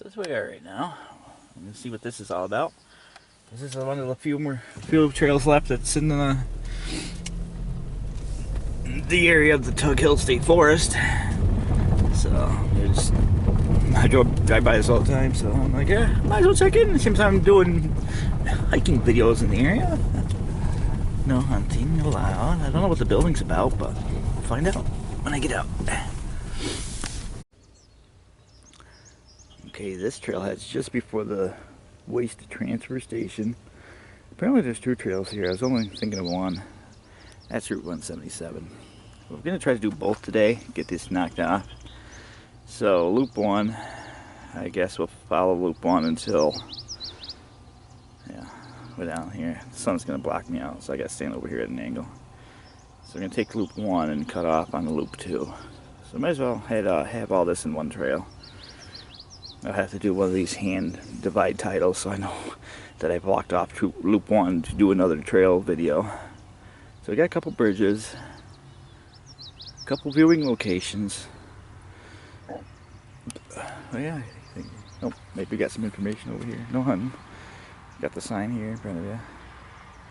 So that's where we are right now. I'm gonna see what this is all about. This is one of the few trails left that's in the area of the Tug Hill State Forest. So I drive by this all the time, so I'm like, yeah, might as well check in. It seems I'm doing hiking videos in the area. No hunting allowed. I don't know what the building's about, but I'll find out when I get out. Okay, this trailhead's just before the waste transfer station. Apparently there's two trails here. I was only thinking of one. That's Route 177. We're going to try to do both today, get this knocked off. So Loop 1, I guess we'll follow Loop 1 until, yeah, we're down here. The sun's going to block me out, so I got to stand over here at an angle. So we're going to take Loop 1 and cut off on the Loop 2. So might as well have all this in one trail. I'll have to do one of these hand divide titles so I know that I've walked off to Loop 1 to do another trail video. So we got a couple bridges, a couple viewing locations. Oh yeah, oh, maybe we got some information over here. No hunting. Got the sign here in front of you.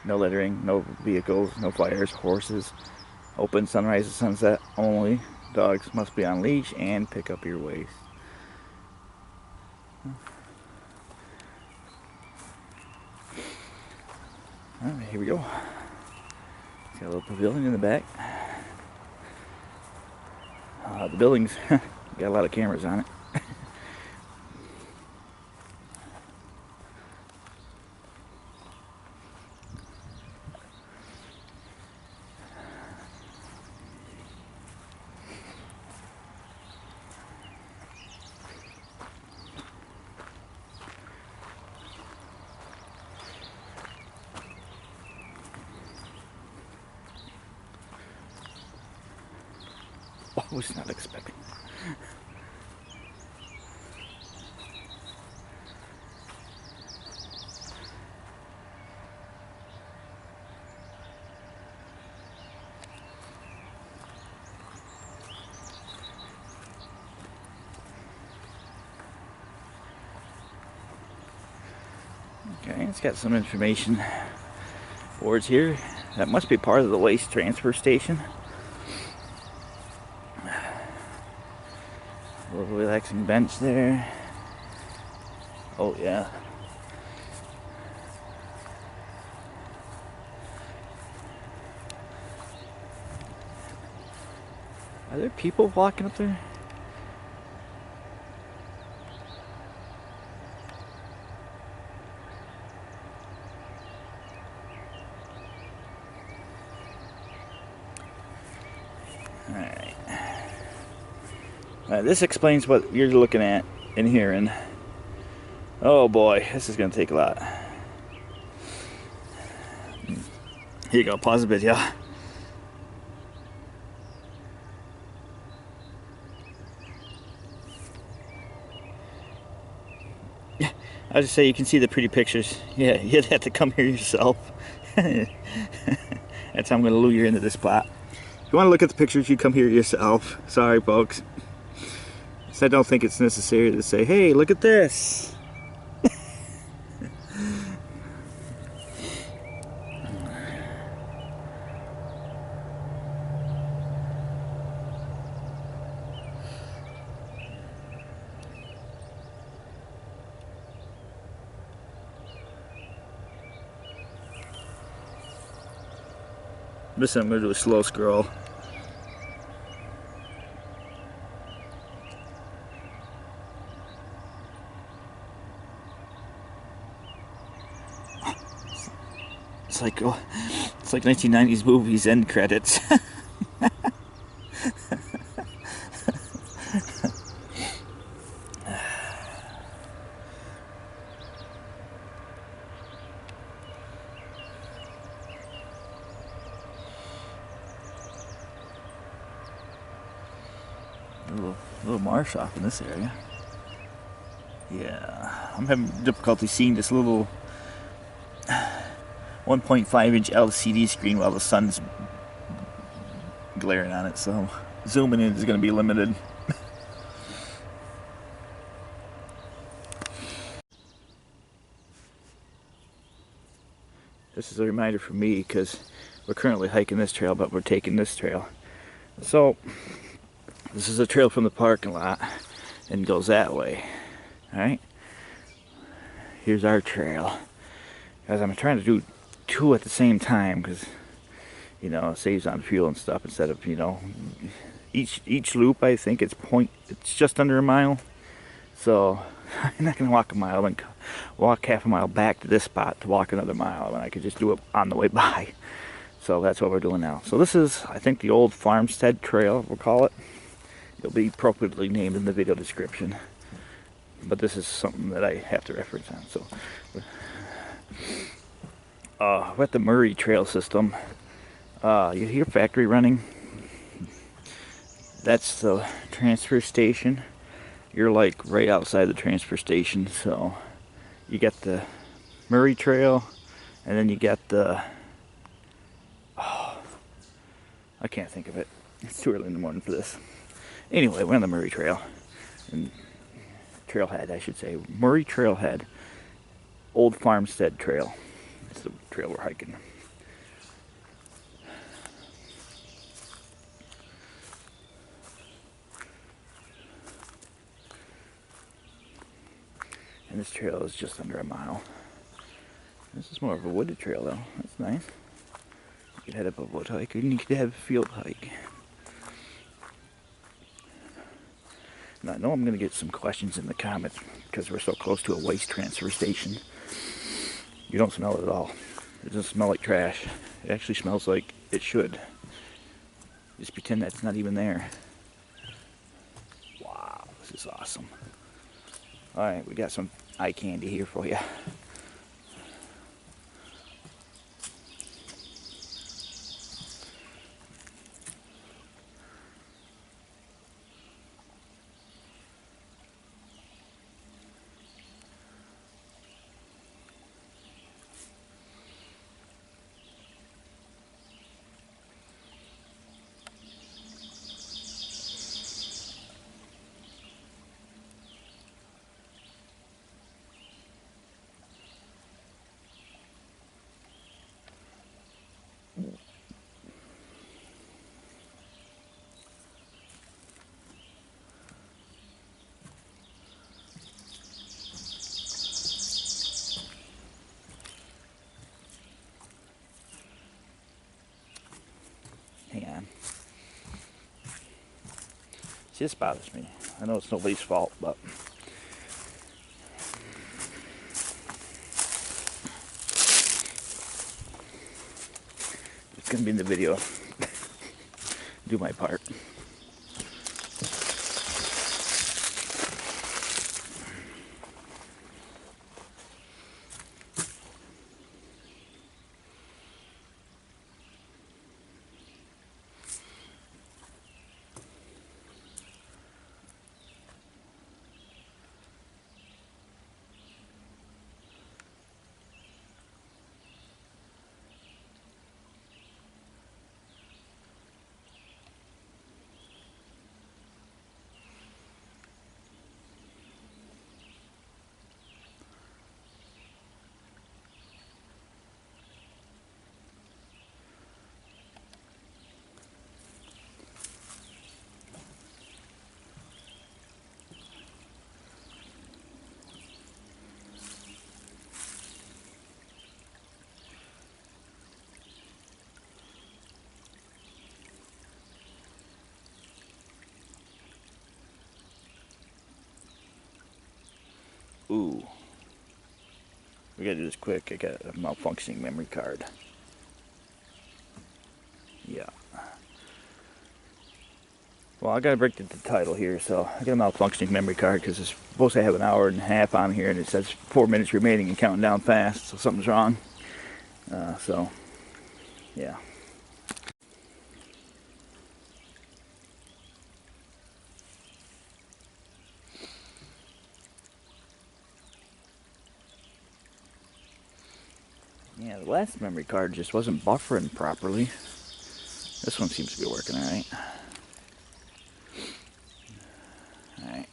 No littering, no vehicles, no fires, horses. Open sunrise to sunset only. Dogs must be on leash and pick up your waste. Alright, here we go. Got a little pavilion in the back. The building's got a lot of cameras on it. I was not expecting that. Okay, it's got some information boards here. That must be part of the waste transfer station. A little relaxing bench there. Oh yeah. Are there people walking up there? This explains what you're looking at and hearing. Oh boy, this is going to take a lot. Here you go, pause a video. I'll just say you can see the pretty pictures. Yeah, you'd have to come here yourself. That's how I'm going to lure you into this spot. If you want to look at the pictures, you come here yourself. Sorry, folks. I don't think it's necessary to say, hey, look at this. Listen, I'm going to do a slow scroll. It's like 1990s movies end credits. A little marsh off in this area. Yeah, I'm having difficulty seeing this little 1.5-inch LCD screen while the sun's glaring on it, so zooming in is going to be limited. This is a reminder for me because we're currently hiking this trail, but we're taking this trail. So this is a trail from the parking lot and goes that way. Alright? Here's our trail. Guys, I'm trying to do two at the same time because, you know, it saves on fuel and stuff instead of, you know, each loop I think it's just under a mile. So I'm not gonna walk a mile and walk half a mile back to this spot to walk another mile when I could just do it on the way by. So that's what we're doing now. So this is, I think, the old Farmstead Trail, we'll call it. It'll be appropriately named in the video description. But this is something that I have to reference on. So we're at the Murry trail system. You hear factory running? That's the transfer station. You're like right outside the transfer station. So you got the Murry trail, and then you got the, I can't think of it. It's too early in the morning for this. Anyway, we're on the Murry trail. And Trailhead, I should say. Murry Trailhead. Old Farmstead Trail. It's the trail we're hiking. And this trail is just under a mile. This is more of a wooded trail though. That's nice. You could head up a wood hike and you could have a field hike. Now, I know I'm going to get some questions in the comments because we're so close to a waste transfer station. You don't smell it at all. It doesn't smell like trash. It actually smells like it should. Just pretend that's not even there. Wow, this is awesome. Alright, we got some eye candy here for you. Hang on. See, this bothers me. I know it's nobody's fault, but it's gonna be in the video. Do my part. Ooh. We gotta do this quick. I got a malfunctioning memory card. Yeah. Well, I gotta break the title here, so I got a malfunctioning memory card because it's supposed to have an hour and a half on here and it says 4 minutes remaining and counting down fast, so something's wrong. So, yeah. Yeah, the last memory card just wasn't buffering properly. This one seems to be working alright. Alright.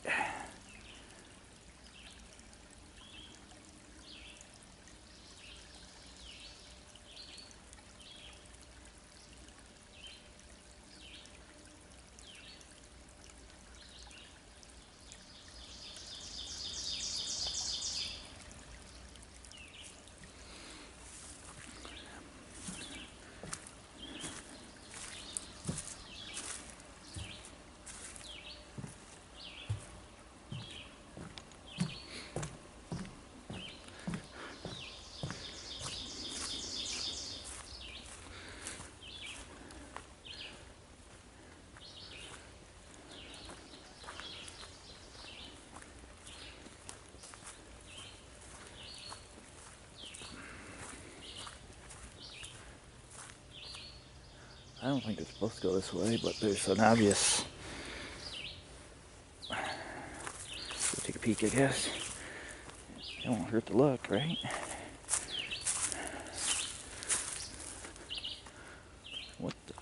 I don't think it's supposed to go this way, but there's an obvious... Take a peek, I guess. It won't hurt to look, right? What the...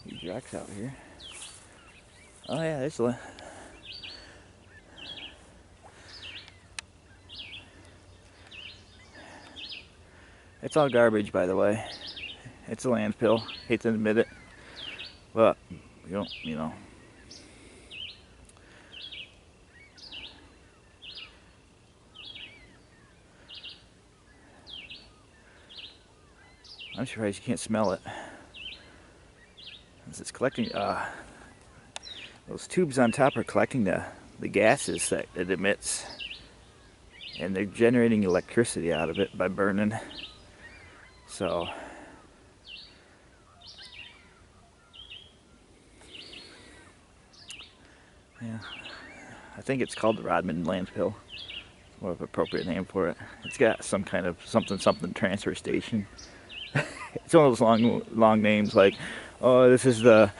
Huge rocks out here. Oh yeah, there's a... It's all garbage, by the way. It's a landfill. Hate to admit it, but you don't, you know. I'm surprised you can't smell it. As it's collecting, those tubes on top are collecting the gases that it emits, and they're generating electricity out of it by burning. So, yeah, I think it's called the Rodman landfill. It's more of an appropriate name for it. It's got some kind of something transfer station. It's one of those long names like, oh, this is the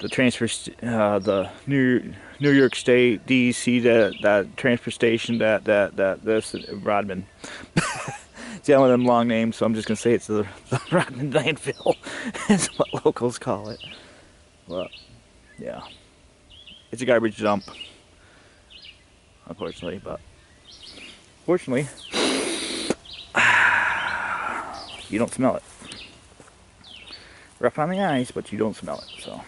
transfer, the New York State DC that transfer station that this Rodman. It's got one of them long names, so I'm just gonna say it's the Rodman landfill. That's what locals call it. Well, yeah, it's a garbage dump, unfortunately, but fortunately, you don't smell it. Rough on the eyes, but you don't smell it, so.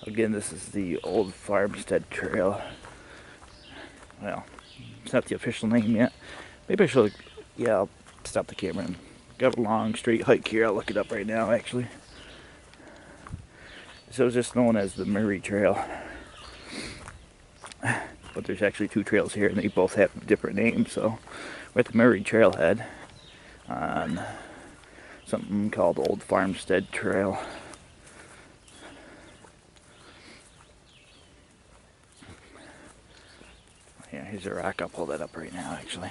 Again, this is the old Farmstead Trail. Well, it's not the official name yet. Maybe I should, yeah, I'll stop the camera and got a long straight hike here. I'll look it up right now, actually. So it's just known as the Murry Trail. But there's actually two trails here, and they both have different names. So we're at the Murry Trailhead on something called Old Farmstead Trail. Yeah, here's a rock. I'll pull that up right now, actually.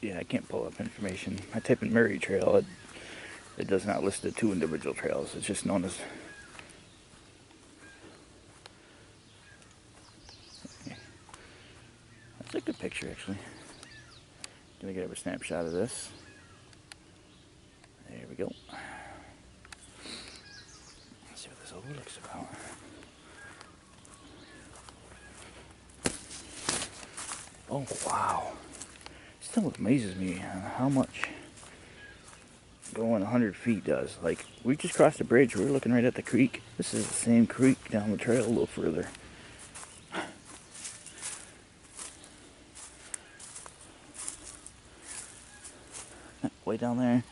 Yeah, I can't pull up information. I type in Murry Trail, it does not list the two individual trails. It's just known as... Okay. That's a good picture, actually. Gonna get a snapshot of this. There we go. Let's see what this overlook's about. Oh, wow. Still amazes me how much going 100 feet does. Like, we just crossed the bridge. We're looking right at the creek. This is the same creek down the trail a little further. Way down there.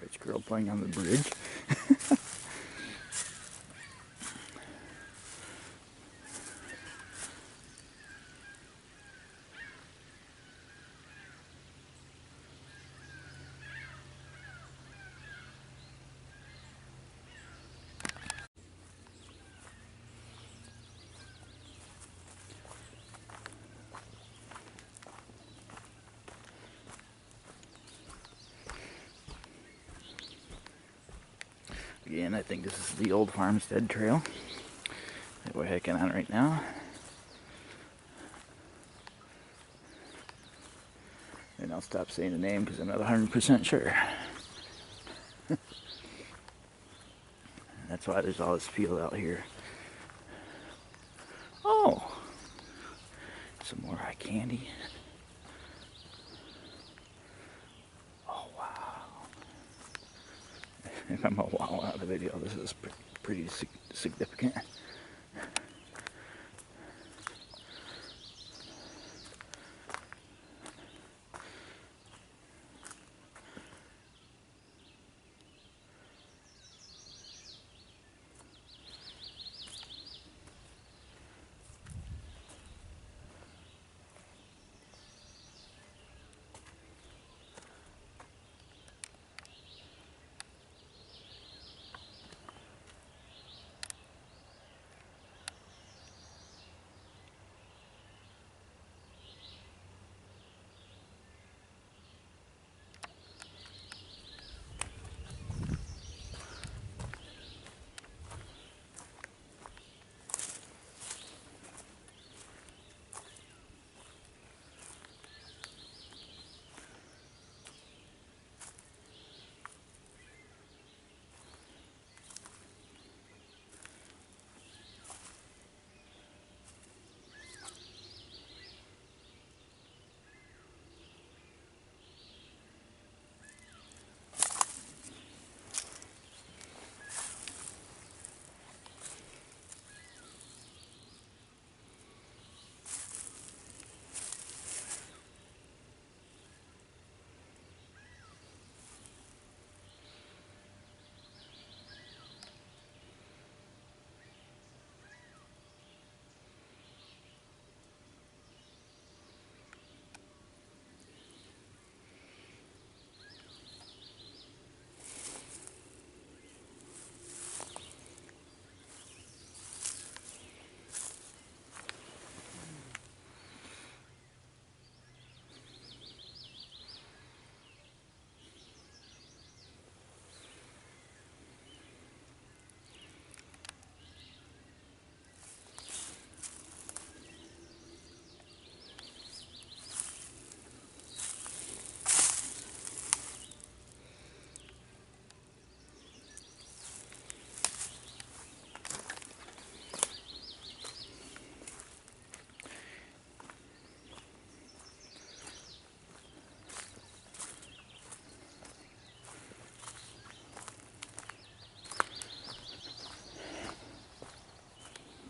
Rich girl playing on the bridge. Again, I think this is the old Farmstead trail that we're hiking on right now. And I'll stop saying the name because I'm not 100% sure. That's why there's all this field out here. Oh! Some more eye candy. Oh, wow. If I'm a wow out of the video, this is pretty significant.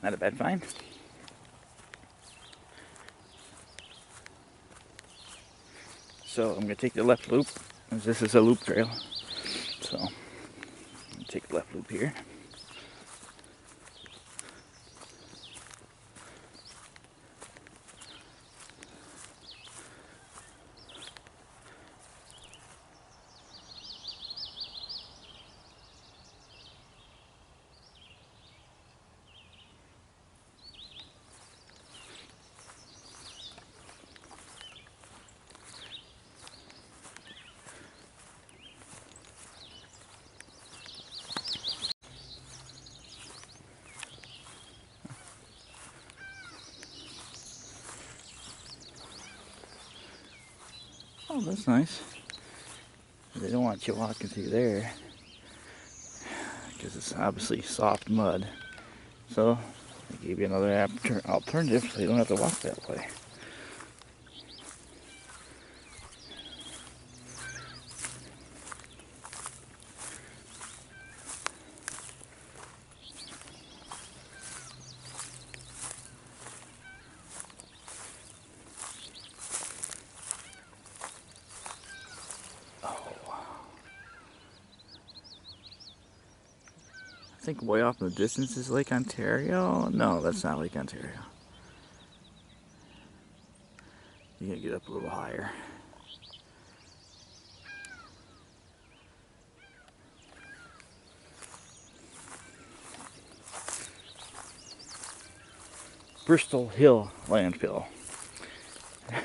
Not a bad find. So I'm going to take the left loop, as this is a loop trail. So I'm going to take the left loop here. Oh, that's nice. They don't want you walking through there because it's obviously soft mud. So they gave you another alternative so you don't have to walk that way. I think way off in the distance is Lake Ontario. No, that's not Lake Ontario. You gotta get up a little higher. Bristol Hill landfill. It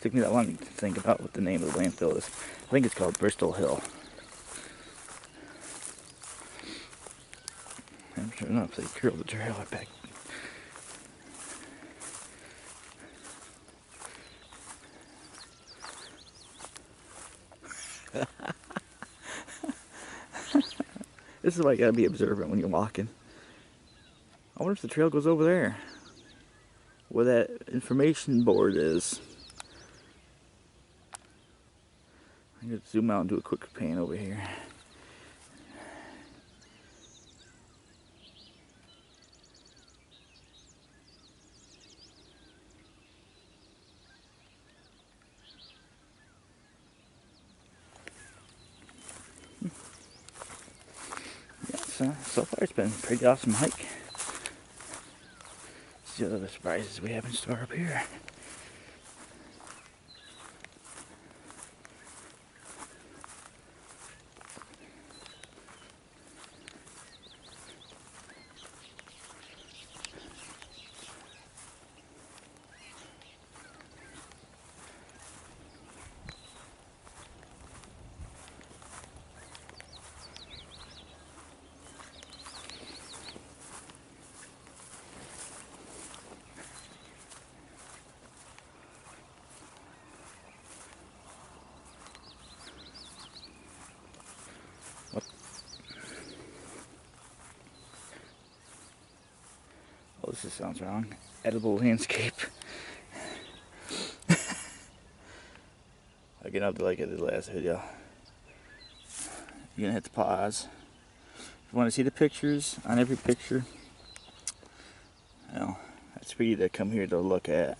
took me that long to think about what the name of the landfill is. I think it's called Bristol Hill. Sure enough, they curled the trailer back. This is why you gotta be observant when you're walking. I wonder if the trail goes over there, where that information board is. I'm gonna zoom out and do a quick pan over here. So far it's been a pretty awesome hike. See what other surprises we have in store up here. Oh, this just sounds wrong. Edible landscape. Again, I'll do like I did last video. You're gonna hit the pause. If you want to see the pictures on every picture, well, that's for you to come here to look at.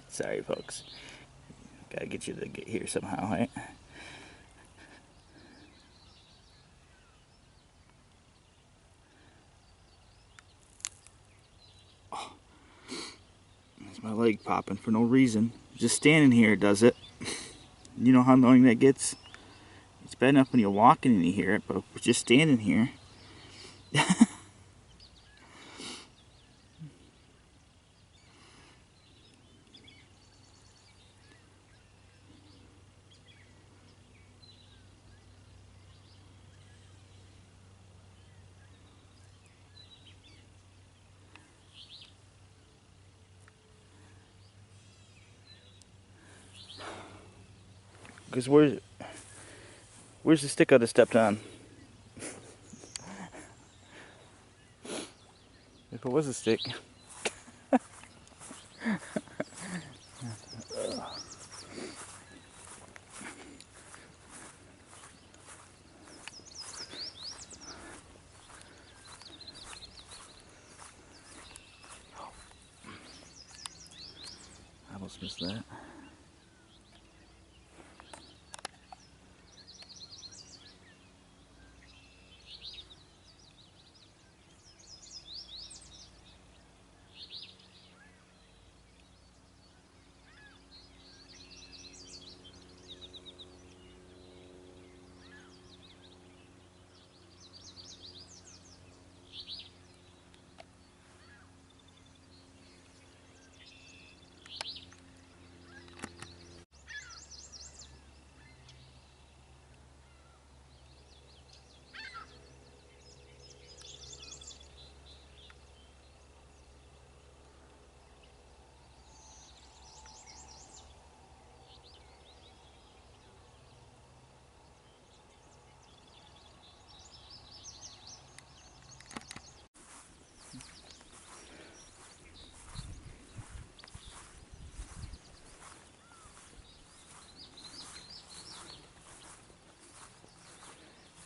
Sorry, folks. Gotta get you to get here somehow, right? My leg popping for no reason. Just standing here does it. You know how annoying that gets? It's bad enough when you're walking and you hear it, but just standing here. Because where's the stick I just stepped on? If it was a stick. I almost missed that.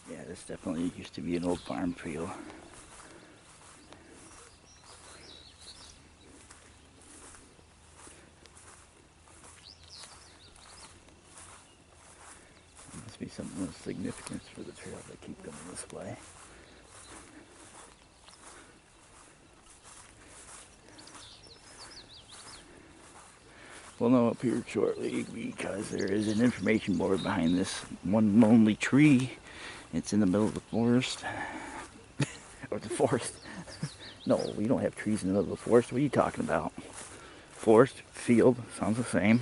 Yeah, this definitely used to be an old farm field. There must be something of significance for the trail that keep going this way. We'll know up here shortly because there is an information board behind this one lonely tree. It's in the middle of the forest. Or the forest. No, we don't have trees in the middle of the forest. What are you talking about? Forest, field, sounds the same.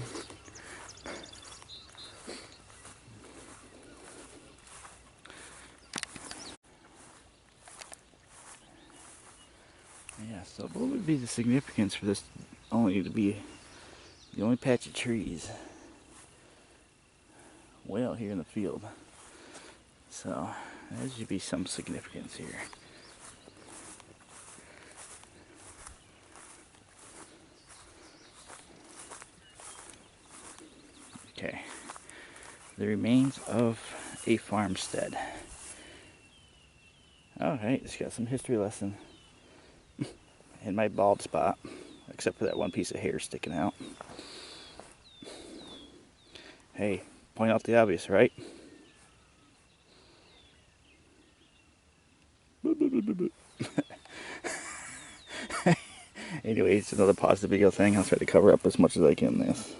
would be the significance for this only to be the only patch of trees way out here in the field? So there should be some significance here. Okay, the remains of a farmstead. Alright, it's got some history lesson in my bald spot, except for that one piece of hair sticking out. Hey, point out the obvious, right? Anyway, it's another positive video thing. I'll try to cover up as much as I can this.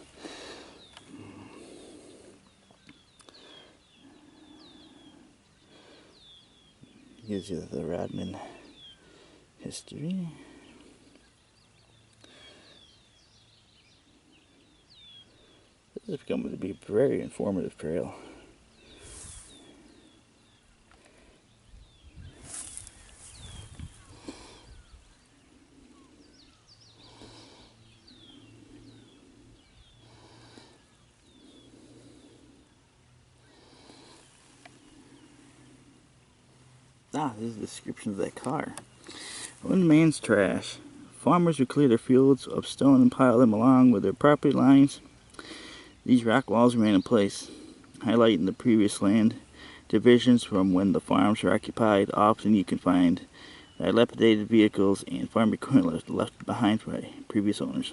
Gives you the Rodman history. This is going to be a very informative trail. This is the description of that car. One man's trash. Farmers would clear their fields of stone and pile them along with their property lines. These rock walls remain in place, highlighting the previous land divisions from when the farms were occupied. Often you can find dilapidated vehicles and farm equipment left behind by previous owners.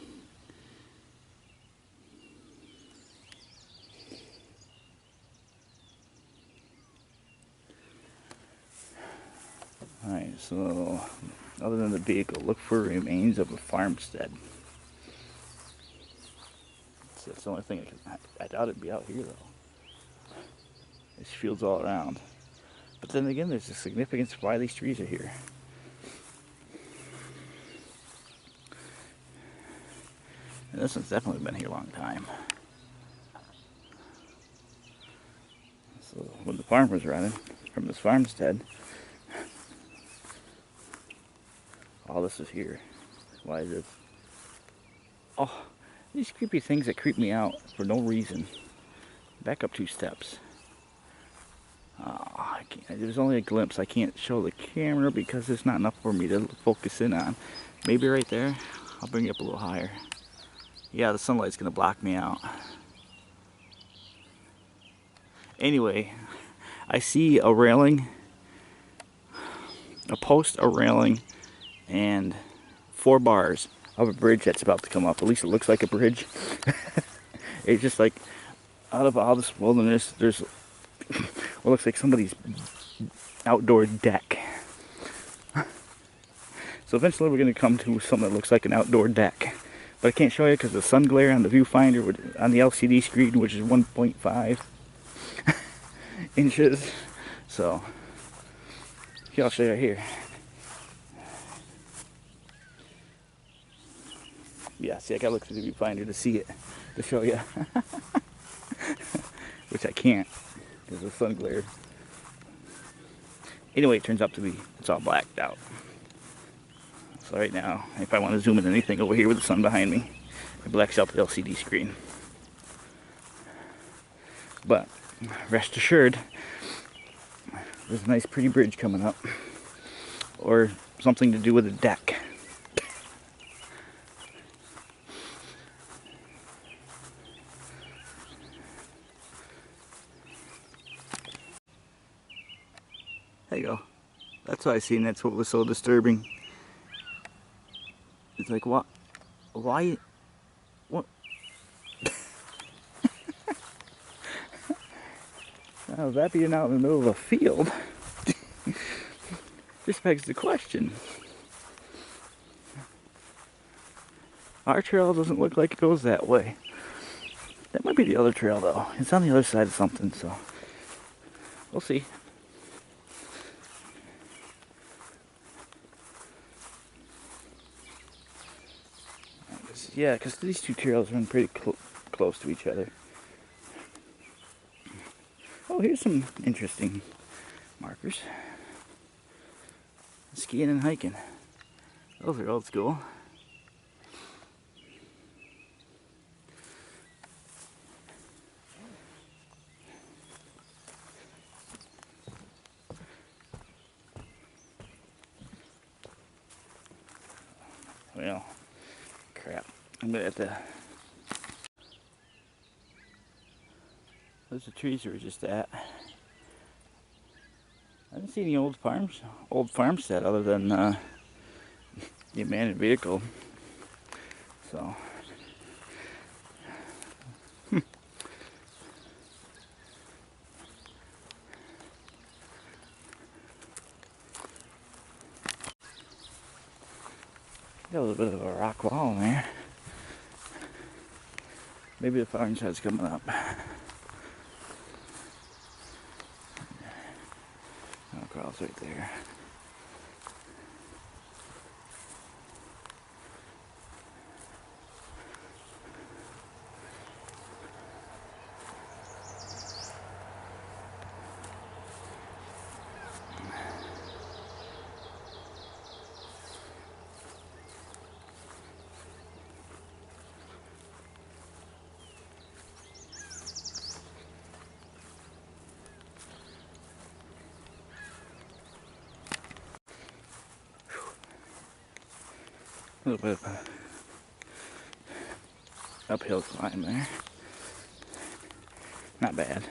Alright, so other than the vehicle, look for remains of a farmstead. That's the only thing I doubt it'd be out here though. There's fields all around. But then again, there's a significance of why these trees are here. And this one's definitely been here a long time. So when the farm was running from this farmstead, all this is here. Why is it? Oh, these creepy things that creep me out for no reason. Back up 2 steps. Oh, there's only a glimpse. I can't show the camera because there's not enough for me to focus in on. Maybe right there. I'll bring it up a little higher. Yeah, the sunlight's gonna block me out. Anyway, I see a railing, a post, a railing, and 4 bars of a bridge that's about to come up. At least it looks like a bridge. It's just like out of all this wilderness, there's what looks like somebody's outdoor deck. So eventually we're going to come to something that looks like an outdoor deck. But I can't show you because the sun glare on the viewfinder on the LCD screen, which is 1.5 inches. So here, I'll show you here. Yeah, see, I gotta look through the viewfinder to see it, to show you. Which I can't, because of the sun glare. Anyway, it turns out to be, it's all blacked out. So right now, if I want to zoom in anything over here with the sun behind me, it blacks out the LCD screen. But, rest assured, there's a nice pretty bridge coming up. Or something to do with a deck. There you go. That's what I seen. That's what was so disturbing. It's like, what? Why? What? Now, that being out in the middle of a field just begs the question. Our trail doesn't look like it goes that way. That might be the other trail, though. It's on the other side of something, so we'll see. Yeah, because these 2 trails run pretty close to each other. Oh, here's some interesting markers. Skiing and hiking. Those are old school. I'm gonna have to. Those are trees we were just at. I didn't see any old farmstead other than the abandoned vehicle. So. Got a little bit of a rock wall in there. Maybe the farmstead's coming up. Across right there. A little bit of a uphill climb there. Not bad.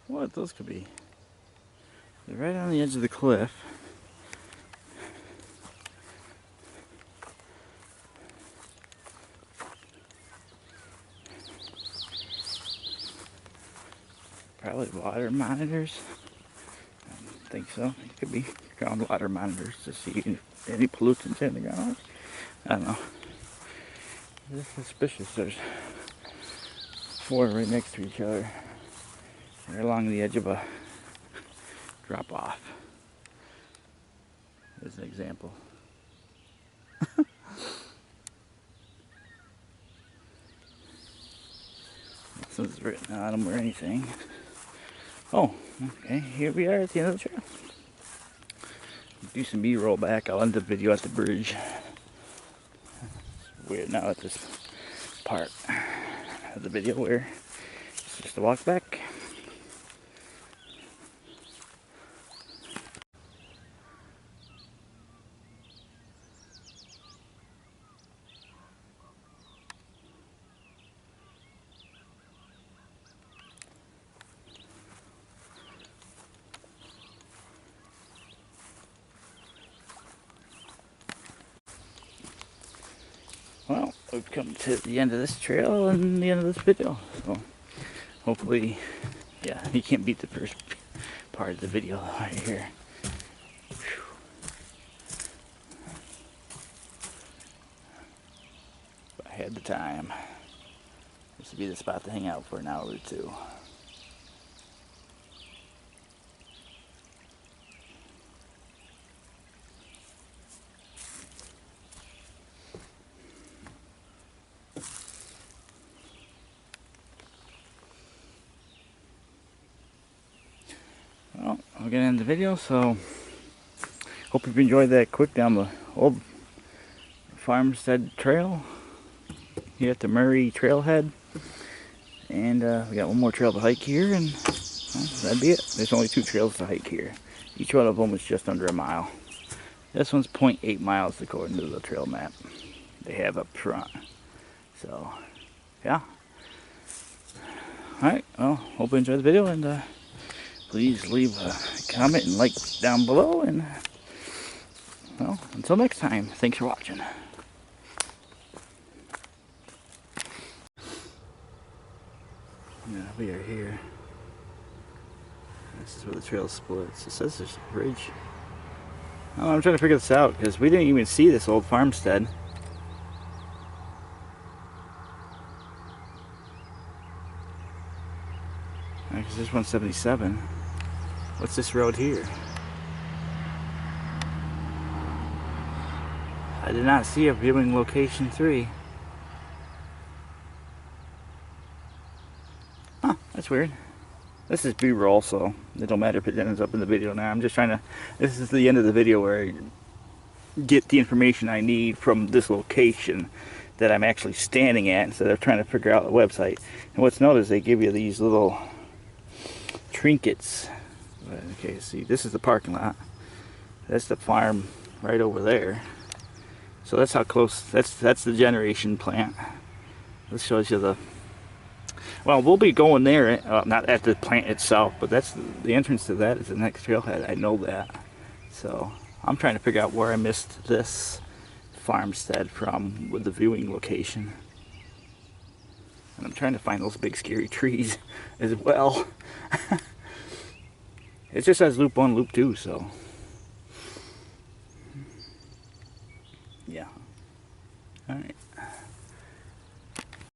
What those could be? They're right on the edge of the cliff. Probably water monitors. I think so. It could be groundwater monitors to see any pollutants in the ground. I don't know. It's suspicious. There's 4 right next to each other. They're along the edge of a drop off. As an example. Nothing's written on them or anything. Oh, okay. Here we are at the end of the trail. Do some B-roll back. I'll end the video at the bridge. It's weird now at this part of the video where it's just a walk back. Well, we've come to the end of this trail and the end of this video. So hopefully, yeah, you can't beat the first part of the video right here. Whew. If I had the time, this would be the spot to hang out for an hour or two. Well, I'm gonna end the video, so hope you've enjoyed that quick down the old Farmstead trail here at the Murry Trailhead. And we got one more trail to hike here, and well, that'd be it. There's only 2 trails to hike here. Each one of them is just under a mile. This one's 0.8 miles according to the trail map they have up front. So, yeah. Alright, well, hope you enjoyed the video, and please leave a comment and like down below, and well, until next time, thanks for watching. Yeah, we are here. This is where the trail splits. It says there's a bridge. Oh, I'm trying to figure this out because we didn't even see this old farmstead. Because there's 177. What's this road here? I did not see a viewing location 3. Huh, that's weird. This is B-roll, so it don't matter if it ends up in the video now. I'm just trying to, this is the end of the video where I get the information I need from this location that I'm actually standing at instead of trying to figure out the website. And what's noticed, they give you these little trinkets. Okay, see, this is the parking lot. That's the farm right over there. So that's how close, that's the generation plant. This shows you the, well, we'll be going there, not at the plant itself, but that's the entrance to that is the next trailhead. I know that. So I'm trying to figure out where I missed this farmstead from with the viewing location. And I'm trying to find those big scary trees as well. It just says loop 1, loop 2, so yeah. Alright.